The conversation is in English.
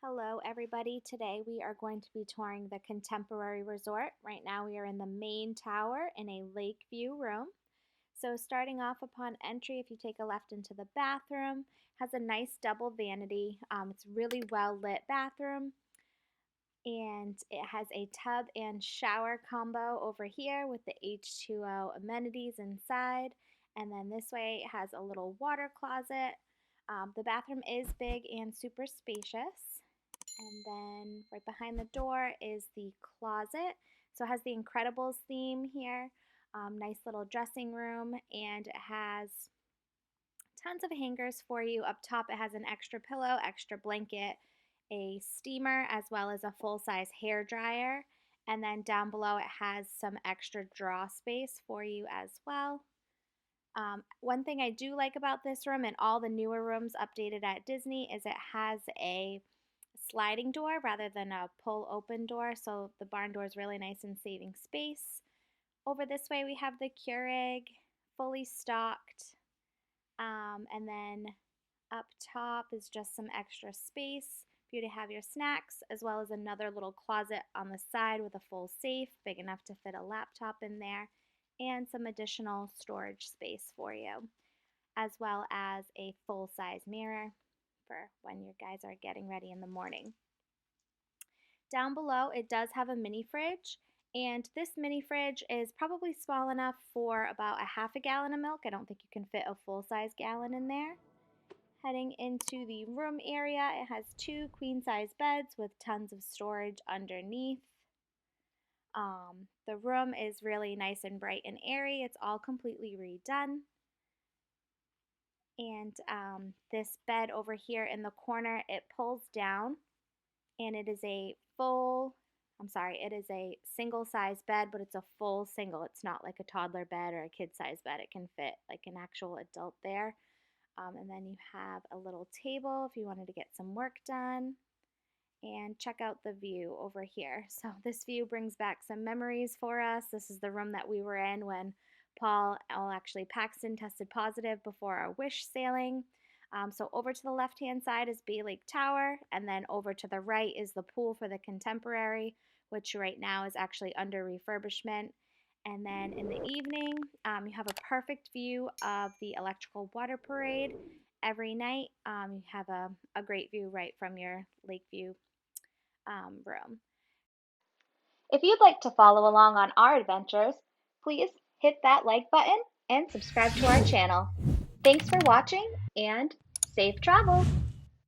Hello everybody. Today we are going to be touring the Contemporary Resort. Right now we are in the main tower in a lake view room. So starting off upon entry, if you take a left into the bathroom, has a nice double vanity. It's really well lit bathroom, and it has a tub and shower combo over here with the H2O amenities inside. And then this way it has a little water closet. The bathroom is big and super spacious. And then right behind the door is the closet. So it has the Incredibles theme here. Nice little dressing room, and it has tons of hangers for you. Up top it has an extra pillow, extra blanket, a steamer, as well as a full-size hair dryer. And then down below it has some extra drawer space for you as well. One thing I do like about this room and all the newer rooms updated at Disney is it has a sliding door rather than a pull open door, so the barn door is really nice and saving space. Over this way we have the Keurig, fully stocked, and then up top is just some extra space for you to have your snacks, as well as another little closet on the side with a full safe, big enough to fit a laptop in there, and some additional storage space for you, as well as a full-size mirror for when your guys are getting ready in the morning. Down below, it does have a mini fridge, and this mini fridge is probably small enough for about a half a gallon of milk. I don't think you can fit a full-size gallon in there. Heading into the room area, it has two queen-size beds with tons of storage underneath. The room is really nice and bright and airy. It's all completely redone. And this bed over here in the corner, it pulls down, and it is a single size bed, but it's a full single. It's not like a toddler bed or a kid size bed. It can fit like an actual adult there. And then you have a little table if you wanted to get some work done. And check out the view over here. So this view brings back some memories for us. This is the room that we were in when Paxton tested positive before our Wish sailing. So over to the left-hand side is Bay Lake Tower, and then over to the right is the pool for the Contemporary, which right now is actually under refurbishment. And then in the evening, you have a perfect view of the electrical water parade. Every night, you have a great view right from your Lakeview room. If you'd like to follow along on our adventures, please hit that like button and subscribe to our channel. Thanks for watching, and safe travels!